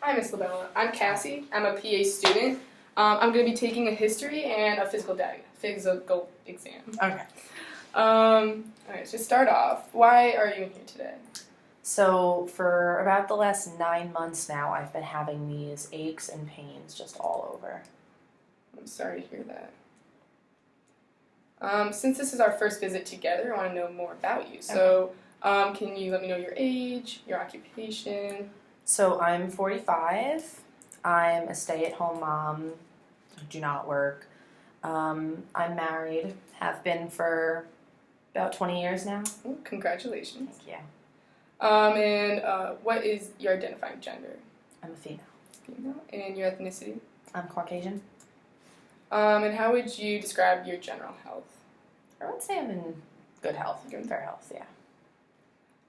Hi, Miss LaBella. I'm Cassie. I'm a PA student. I'm going to be taking a history and a physical exam. Okay. All right, so start off. Why are you in here today? So for about the last 9 months now, I've been having these aches and pains just all over. I'm sorry to hear that. Since this is our first visit together, I want to know more about you. So, can you let me know your age, your occupation? So I'm 45. I'm a stay-at-home mom. I do not work. I'm married. Have been for about 20 years now. Oh, congratulations. Thank you. And what is your identifying gender? I'm a female. Female. And your ethnicity? I'm Caucasian. And how would you describe your general health? I would say I'm in good health. Fair health, yeah.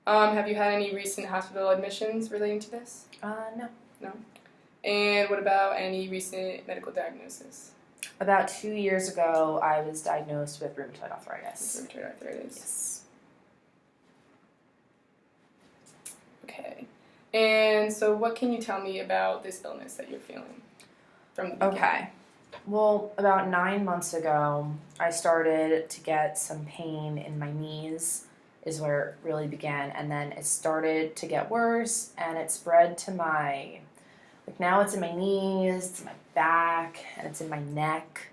Have you had any recent hospital admissions relating to this? No. No. And what about any recent medical diagnosis? About 2 years ago, I was diagnosed with rheumatoid arthritis. Rheumatoid arthritis. Yes. Okay. And so what can you tell me about this illness that you're feeling from the beginning? Okay. Well, about 9 months ago, I started to get some pain in my knees, is where it really began, and then it started to get worse, and it spread to my, now it's in my knees, it's in my back, and it's in my neck.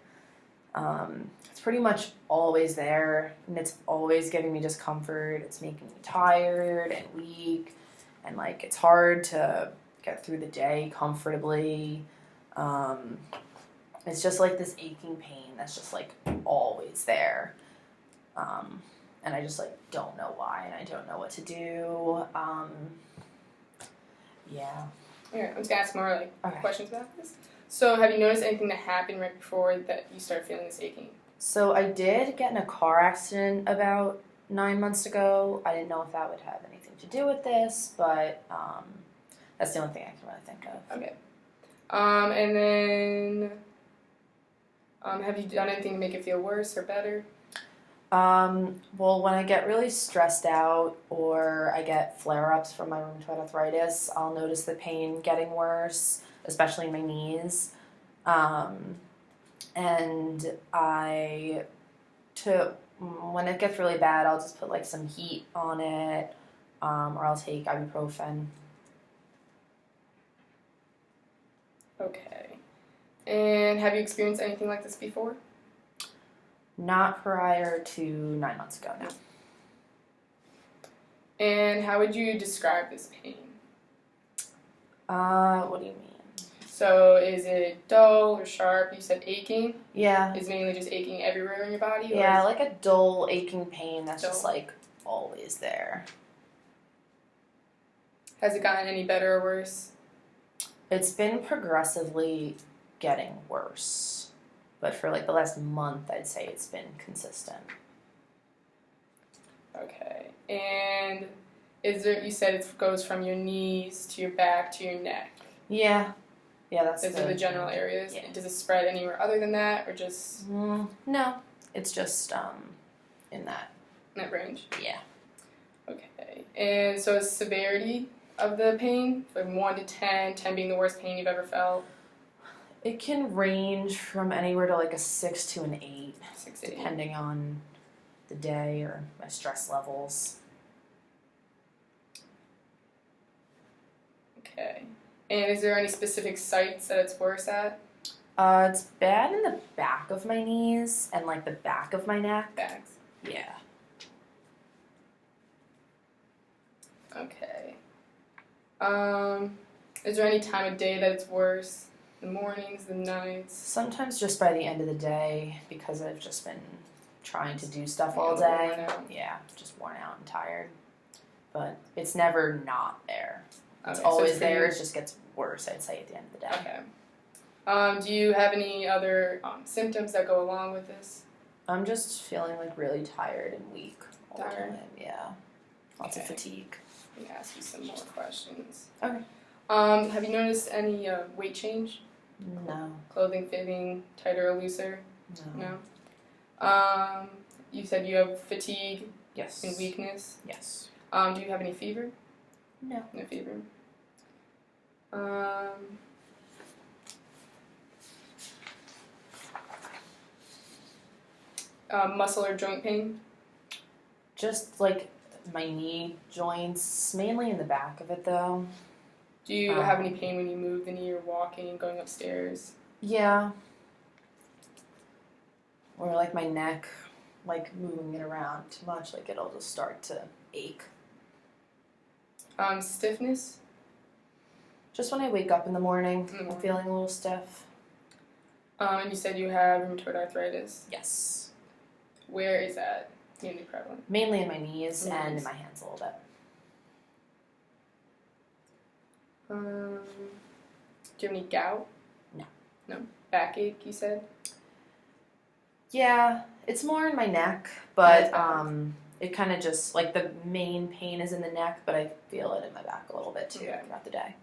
It's pretty much always there, and it's always giving me discomfort. It's making me tired and weak, and it's hard to get through the day comfortably. It's just this aching pain that's just always there. And I just don't know why, and I don't know what to do. Yeah. Okay, I'm just gonna ask more questions about this. So have you noticed anything that happened right before that you started feeling this aching? So I did get in a car accident about 9 months ago. I didn't know if that would have anything to do with this, but that's the only thing I can really think of. Okay. And then have you done anything to make it feel worse or better? Well, when I get really stressed out or I get flare-ups from my rheumatoid arthritis, I'll notice the pain getting worse, especially in my knees. And when it gets really bad, I'll just put some heat on it, or I'll take ibuprofen. Okay. And have you experienced anything like this before? Not prior to 9 months ago, no. And how would you describe this pain? What do you mean? So is it dull or sharp? You said aching? Yeah. Is it mainly just aching everywhere in your body? Yeah, like a dull aching pain that's just always there. Has it gotten any better or worse? It's been progressively getting worse. But for the last month, I'd say it's been consistent. Okay. And you said it goes from your knees to your back to your neck? Yeah. Yeah, that's Those are the general areas? Yeah. Does it spread anywhere other than that, or just... No. It's just in that range? Yeah. Okay. And so is severity of the pain, from 1 to 10, 10 being the worst pain you've ever felt? It can range from anywhere to a 6 to an 8, 6 to 8. Depending on the day or my stress levels. Okay. And is there any specific sites that it's worse at? It's bad in the back of my knees and the back of my neck. Backs. Yeah. Okay. Is there any time of day that it's worse? The mornings, the nights? Sometimes just by the end of the day, because I've just been trying to do stuff all day. Worn out. Yeah, just worn out and tired. But it's never not there. It's Okay, always so there. It just gets worse, I'd say, at the end of the day. Okay. Do you have any other symptoms that go along with this? I'm just feeling really tired and weak all the Tired? time. Yeah. Lots of fatigue. Let me ask you some more questions. Okay. Have you noticed any weight change? No. Clothing fitting tighter or looser? No. No. You said you have fatigue Yes. and weakness. Yes. Do you have any fever? No. No fever. Um, muscle or joint pain? Just like my knee joints, mainly in the back of it though. Do you have any pain when you move the knee or walking, going upstairs? Yeah. Or like my neck, like moving it around too much, like it'll just start to ache. Stiffness? Just when I wake up in the morning, In the I'm morning. feeling a little stiff. And you said you have rheumatoid arthritis. Yes. Where is that mainly prevalent? Mainly in my knees and in Knees. my hands a little bit. Do you have any gout? No. No. Backache, you said? Yeah, it's more in my neck, but it kind of just, like the main pain is in the neck, but I feel it in my back a little bit too throughout the day.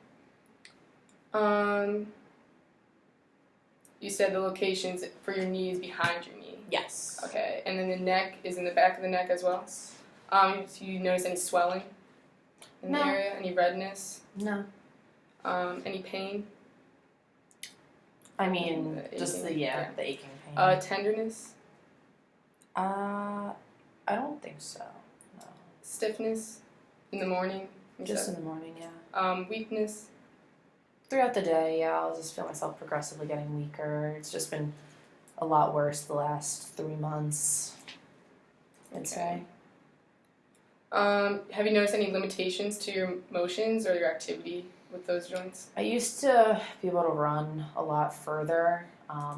You said the locations for your knee is behind your knee. Yes. Okay, and then the neck is in the back of the neck as well? Do you notice any swelling in the No. area? Any redness? No. Any pain? I mean, The just aching, the yeah. the aching pain. Tenderness? I don't think so. No. Stiffness in the morning? you Just said? in the morning, yeah. Weakness? Throughout the day, yeah, I'll just feel myself progressively getting weaker. It's just been a lot worse the last 3 months, I'd say. Have you noticed any limitations to your motions or your activity with those joints? I used to be able to run a lot further.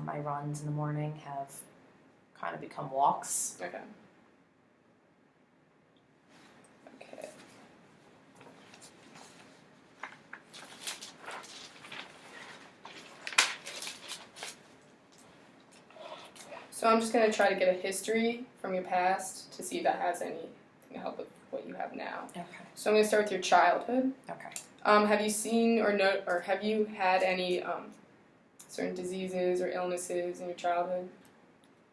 My runs in the morning have kind of become walks. Okay. Okay. So I'm just going to try to get a history from your past to see if that has anything to help with what you have now. Okay. So I'm going to start with your childhood. Okay. Have you seen or have you had any certain diseases or illnesses in your childhood?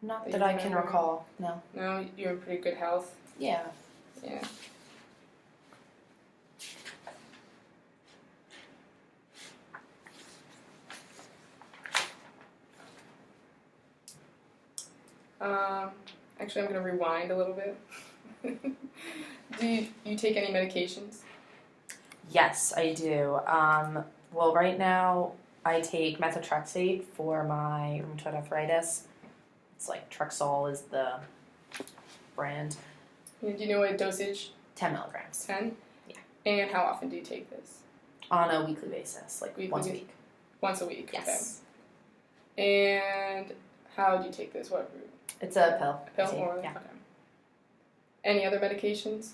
Not That that you I can remember? recall, no. No, you're in pretty good health. Yeah. Yeah. Actually, I'm going to rewind a little bit. Do you take any medications? Yes, I do. Well, right now I take methotrexate for my rheumatoid arthritis. It's like Trexol is the brand. And do you know what dosage? 10 milligrams 10? Yeah. And how often do you take this? on a weekly basis, like Weekly once a basis? week. Once a week. Yes. Okay. And how do you take this? What route? It's a pill. A pill I take, or yeah. okay. Any other medications?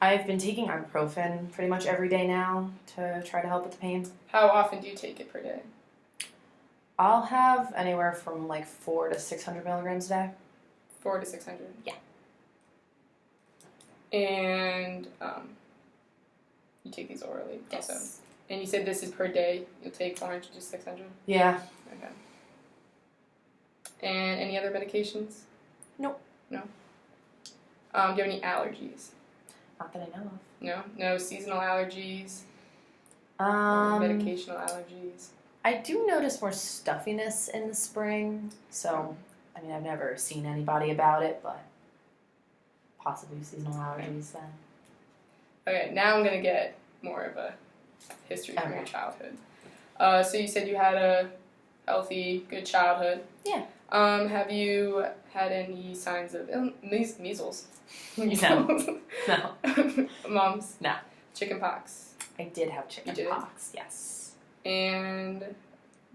I've been taking ibuprofen pretty much every day now to try to help with the pain. How often do you take it per day? I'll have anywhere from like 400 to 600 milligrams a day. 400 to 600. Yeah. And you take these orally also. And you said this is per day. You'll take 400 to 600. Yeah. Okay. And any other medications? Nope. No. Do you have any allergies? Not that I know of. No. No seasonal allergies. Medicational allergies. I do notice more stuffiness in the spring, so I mean I've never seen anybody about it, but possibly seasonal allergies then. Okay, now I'm gonna get more of a history from your Okay. childhood. So you said you had a healthy, good childhood. Yeah. Have you had any signs of measles? No. Mumps? No. Chicken pox? I did have chicken You did? pox, yes. And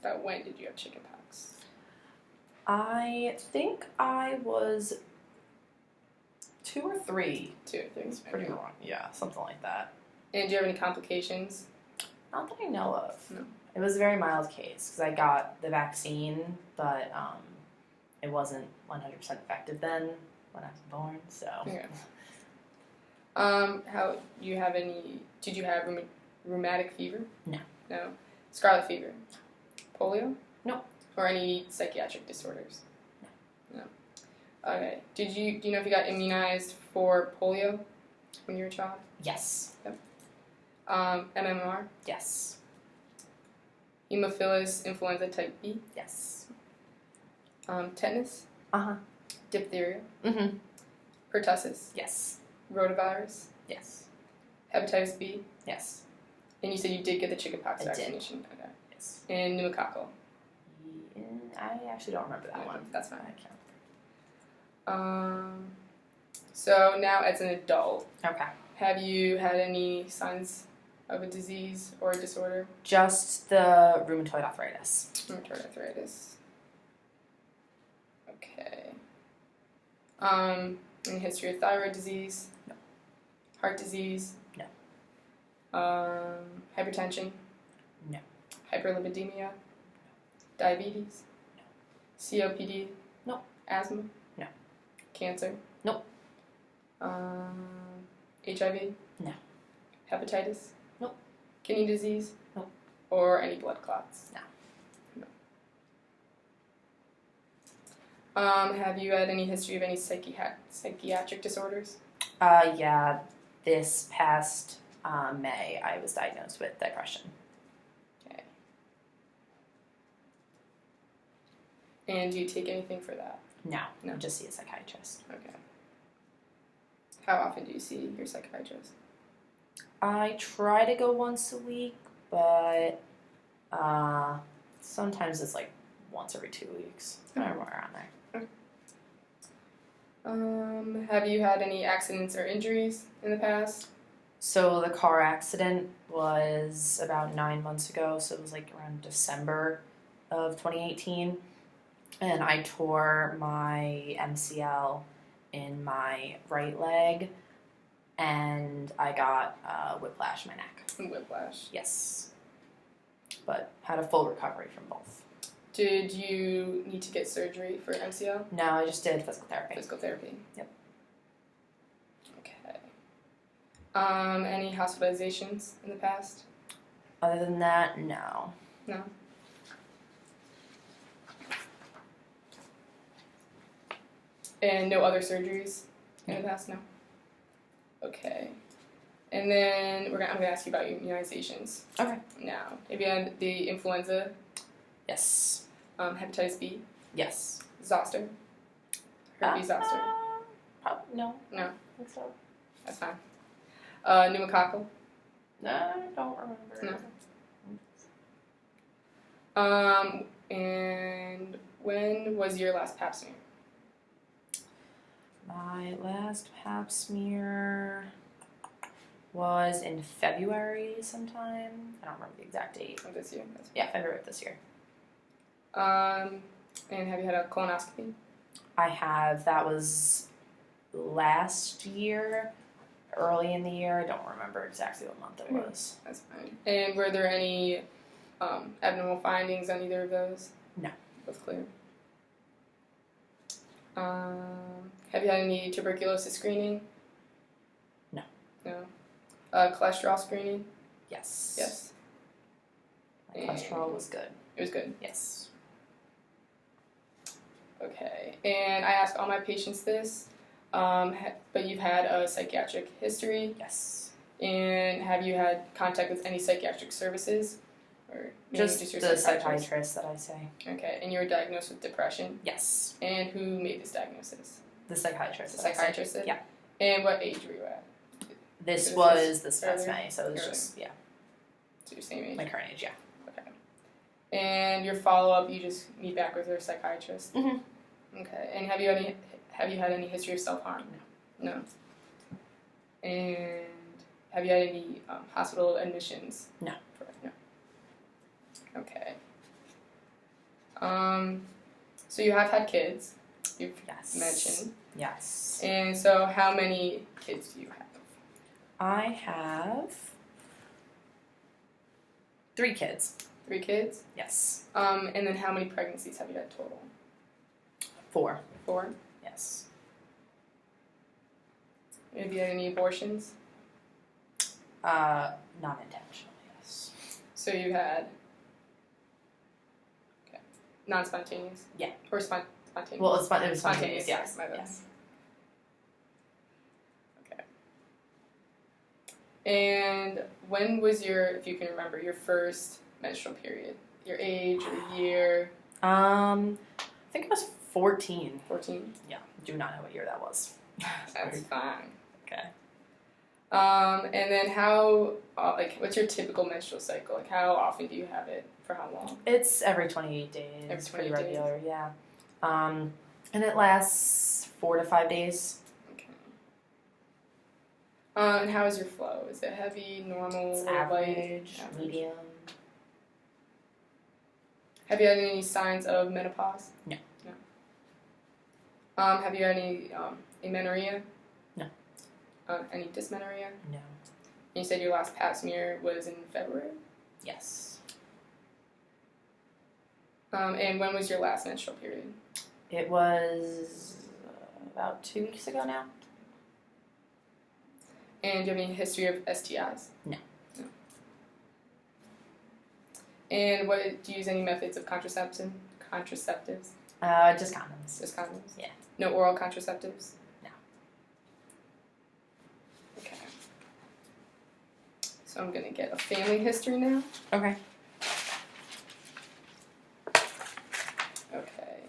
about when did you have chicken pox? I think I was 2 or 3. 2 or 3. It's pretty long. Yeah, something like that. And do you have any complications? Not that I know of. No. It was a very mild case because I got the vaccine, but it wasn't 100% effective then when I was born, so. Okay. How do you have any? Did you have rheumatic fever? No. No. Scarlet fever? Polio? No. Or any psychiatric disorders? No. Okay. Do you know if you got immunized for polio when you were a child? Yes. MMR? Yes. Hemophilus influenza type B, Yes. tetanus, Uh-huh. diphtheria, Mm-hmm. pertussis, Yes. rotavirus, Yes. hepatitis B, Yes. and you said you did get the chickenpox I did. vaccination. Okay. Yes. And pneumococcal. Yeah, I actually don't remember that one. That's fine. I can't. So now as an adult, Okay. have you had any signs of a disease or a disorder? Just the rheumatoid arthritis. Rheumatoid arthritis. Okay. Any history of thyroid disease? No. Heart disease? No. Hypertension? No. Hyperlipidemia? Diabetes? No. COPD? No. Asthma? No. Cancer? Nope. HIV? No. Hepatitis? Nope. Kidney disease? Nope. Or any blood clots? No. Have you had any history of any psychiatric disorders? Yeah. This past May, I was diagnosed with depression. Okay. And do you take anything for that? No. No. I just see a psychiatrist. Okay. How often do you see your psychiatrist? I try to go once a week, but sometimes it's like once every 2 weeks. Somewhere around there. Have you had any accidents or injuries in the past? So the car accident was about 9 months ago, so it was like around December of 2018. And I tore my MCL in my right leg, and I got whiplash in my neck. Whiplash. Yes. But had a full recovery from both. Did you need to get surgery for MCL? No, I just did physical therapy. Physical therapy. Yep. Okay. Any hospitalizations in the past? Other than that, no. No. And no other surgeries in the past? No. Okay. And then I'm gonna ask you about your immunizations. Okay. Now, have you had the influenza, Yes. hepatitis B, Yes. zoster, herpes zoster? Probably no. No, I think so. that's fine. Pneumococcal. No, I don't remember. No. And when was your last pap smear? My last pap smear was in February sometime. I don't remember the exact date. Of this year. Yeah, February of this year. And have you had a colonoscopy? I have. That was last year, early in the year. I don't remember exactly what month it was. That's fine. And were there any abnormal findings on either of those? No. Both clear. Have you had any tuberculosis screening? No. No. Cholesterol screening? Yes. Yes. My cholesterol was good. It was good. Yes. Okay. And I ask all my patients this, but you've had a psychiatric history. Yes. And have you had contact with any psychiatric services? Or Just your the psychiatrist that I say. Okay. And you were diagnosed with depression? Yes. And who made this diagnosis? The psychiatrist. The psychiatrist did? Yeah. And what age were you at? This So was this past earlier? May, so it was Earlier. just, yeah, So your same age? my current age, yeah. Okay. And your follow-up, you just meet back with your psychiatrist? Mhm. Okay. And have you had any history of self-harm? No. And have you had any hospital admissions? No. No. Okay. So you have had kids, you've Yes. mentioned. Yes. And so how many kids do you have? I have 3 kids. 3 kids? Yes. And then how many pregnancies have you had total? 4. 4? Yes. Have you had any abortions? Not intentional, yes. So you had non-spontaneous? Yeah. Or spontaneous? Well, it was spontaneous, yeah, yes. my bad. Yes. Okay. And when was if you can remember, your first menstrual period? your age or year? I think it was 14. 14? Yeah, do not know what year that was. That's fine. Okay. And then how, what's your typical menstrual cycle? Like, how often do you have it? For how long? It's every 28 days. Every 28 pretty regular, yeah. And it lasts 4 to 5 days. Okay. And how is your flow? Is it heavy, normal, It's light? average, medium. Have you had any signs of menopause? No. No. Have you had any amenorrhea? No. Any dysmenorrhea? No. You said your last pap smear was in February? Yes. And when was your last menstrual period? It was about 2 weeks ago now. And do you have any history of STIs? No. No. And do you use any methods of contraceptives? Just condoms. Just condoms? Yeah. No oral contraceptives? No. Okay. So I'm going to get a family history now. Okay. Okay.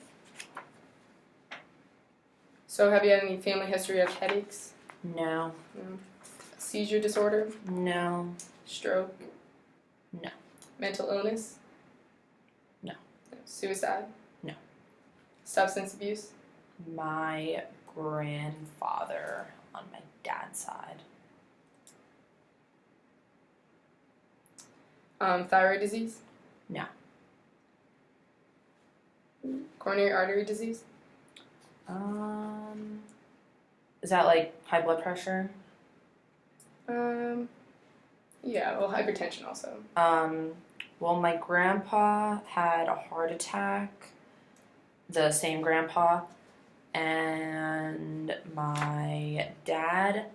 So have you had any family history of headaches? No. No. Seizure disorder? No. Stroke? No. Mental illness? No. Suicide? No. Substance abuse? My grandfather on my dad's side. Thyroid disease? No. Coronary artery disease? Is that like high blood pressure? Yeah, well, hypertension also. Well, my grandpa had a heart attack, the same grandpa, and my dad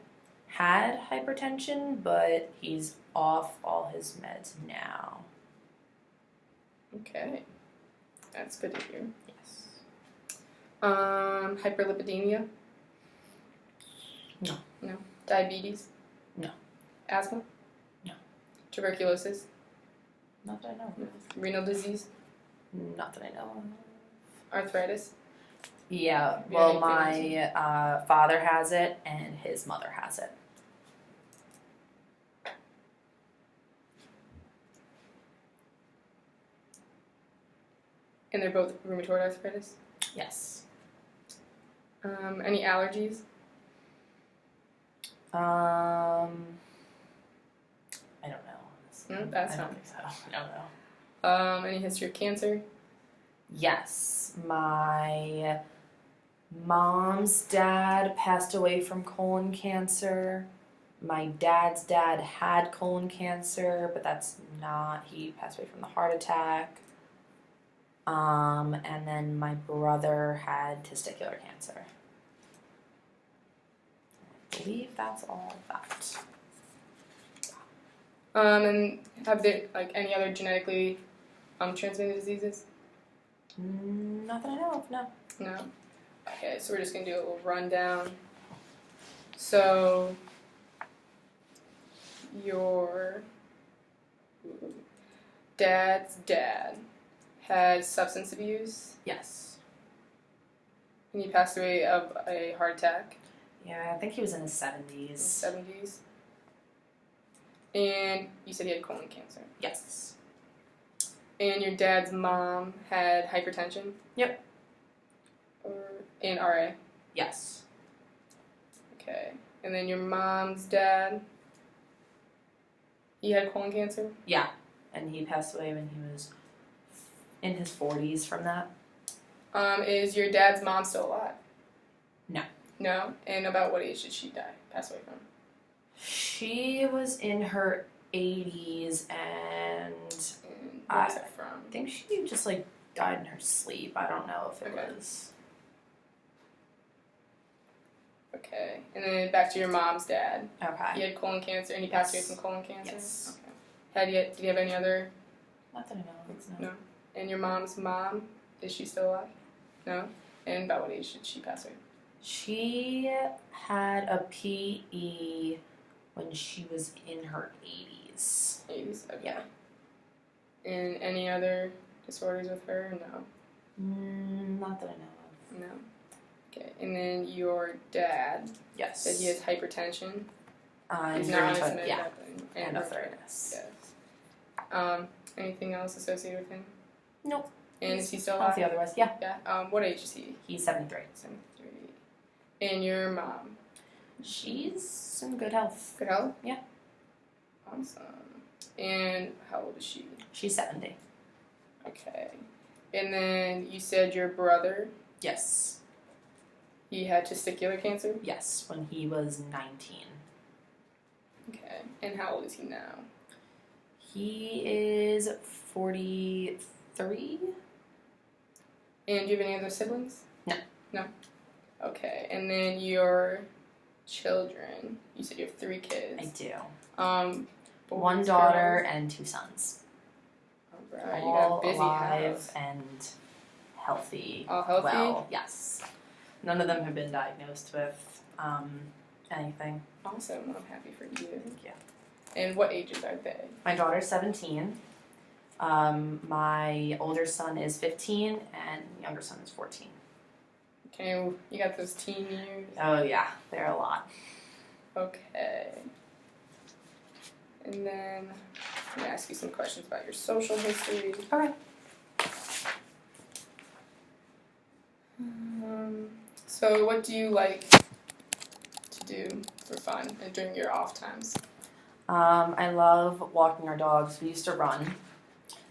had hypertension, but he's off all his meds now. Okay. That's good to hear. Yes. Hyperlipidemia? No. No. Diabetes? No. Asthma? No. Tuberculosis? Not that I know No. Renal disease? of. Not that I know of. Arthritis? Yeah, Have you well, had anything my father has it and his mother has it. And they're both rheumatoid arthritis? Yes. Any allergies? I don't know. No, that's I fine. don't think so. I don't know. Any history of cancer? Yes, my mom's dad passed away from colon cancer. My dad's dad had colon cancer, but he passed away from the heart attack. And then my brother had testicular cancer. I believe that's all of that. And have there any other genetically transmitted diseases? Not that I know of, no. No. Okay, so we're just gonna do a little rundown. So your dad's dad had substance abuse, Yes. and he passed away of a heart attack Yeah, I think he was in his in 70s. the 70s. And you said he had colon cancer. Yes. And your dad's mom had hypertension? Yep. And RA? Yes. Okay. And then your mom's dad, he had colon cancer? Yeah. And he passed away when he was in his 40s from that. Is your dad's mom still alive? No. No? And about what age did she pass away from? She was in her 80s and And where was it from? I think she just died in her sleep. I don't know if it Okay. was. Okay. And then back to your mom's dad. Okay. He had colon cancer and he passed away Yes. from colon cancer? Yes. Okay. Did he have any other? Not that I know of. No. And your mom's mom, is she still alive? No? And about what age did she pass away? She had a PE when she was in her 80s. 80s? Okay. Yeah. And any other disorders with her? No. Not that I know of. No. Okay. And then your dad Yes. said he has hypertension. He's not on his rheumatoid, yeah. and arthritis. Yes. Anything else associated with him? Nope. And is he still healthy alive? otherwise? Yeah. Yeah. What age is he? He's 73. 73. And your mom? She's in good health. Good health? Yeah. Awesome. And how old is she? She's 70. Okay. And then you said your brother, Yes. he had testicular cancer? Yes, when he was 19. Okay. And how old is he now? He is 43. And do you have any other siblings? No. No? Okay. And then your children, you said you have 3 kids. I do. One One daughter and 2 sons. Alright, you All got a busy alive house. and healthy. All healthy? Well, yes. None of them have been diagnosed with anything. Awesome. Well, I'm happy for you. Thank you. And what ages are they? My daughter's 17. My older son is 15, and younger son is 14. Okay, you got those teen years? Oh yeah, they're a lot. Okay. And then I'm going to ask you some questions about your social history. Okay. So what do you like to do for fun during your off times? I love walking our dogs. We used to run.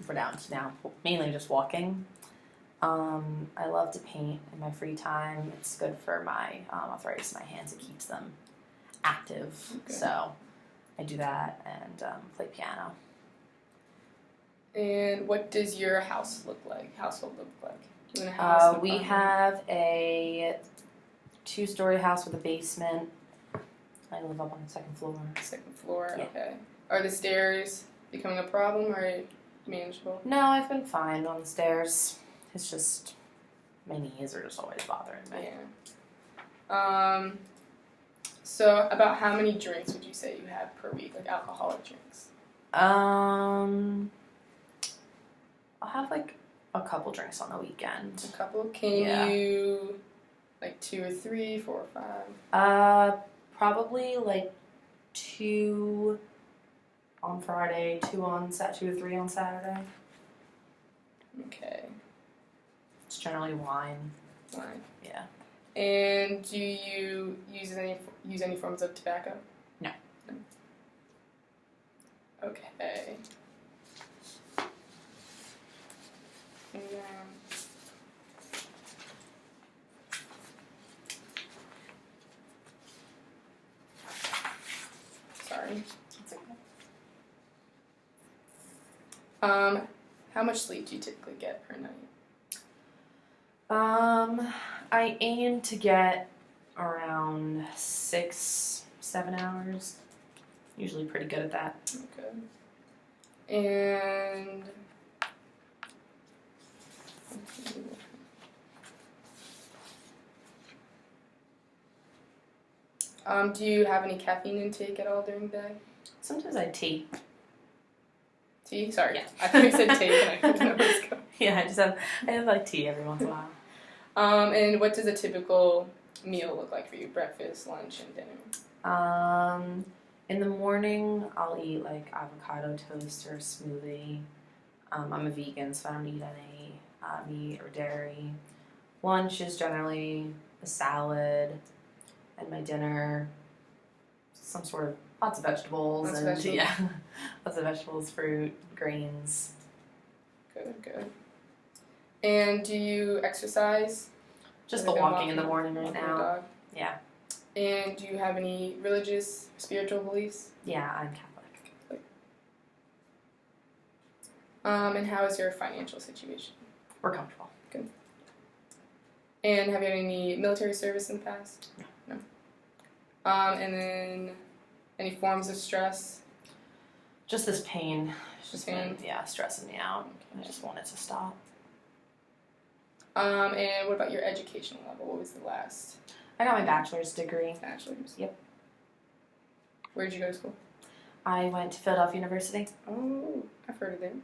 We're down to now mainly just walking. I love to paint in my free time. It's good for my arthritis in my hands. It keeps them active. Okay. So I do that and play piano. And what does your household look like? Do you live in a house? We have a 2-story house with a basement. I live up on the 2nd floor. Second floor, Yeah. okay. Are the stairs becoming a problem or manageable? No, I've been fine on the stairs. It's just my knees are just always bothering me. Yeah. So about how many drinks would you say you have per week, like alcoholic drinks? I'll have like a couple drinks on the weekend. A couple? Can Yeah. you, like 2 or 3, 4 or 5? Probably like 2 on Friday, 2 or 3 on Saturday. Okay. It's generally wine. Fine. Yeah. And do you use any forms of tobacco? No. Okay. And sorry. That's okay. How much sleep do you typically get per night? I aim to get around 6, 7 hours. Usually pretty good at that. Okay. And do you have any caffeine intake at all during the day? Sometimes I tea. Tea? Sorry. Yeah. I thought you said tea and I didn't know where it's going. Yeah, I have like tea every once in a while. And what does a typical meal look like for you? Breakfast, lunch, and dinner? In the morning, I'll eat like avocado toast or a smoothie. I'm a vegan, so I don't eat any meat or dairy. Lunch is generally a salad, and my dinner, some sort of lots of vegetables. Lots of and vegetables. Yeah, lots of vegetables, fruit, grains. Good. And do you exercise? Just Have the you been walking in the morning right walking your now. dog? Yeah. And do you have any religious, spiritual beliefs? Yeah, I'm Catholic. And how is your financial situation? We're comfortable. Good. And have you had any military service in the past? No. And then any forms of stress? Just this pain. It's Just just been, pain? yeah, stressing me out. Okay. I just want it to stop. And what about your educational level? What was the last I got my bachelor's degree. bachelor's? Yep. Where did you go to school? I went to Philadelphia University. Oh, I've heard of them.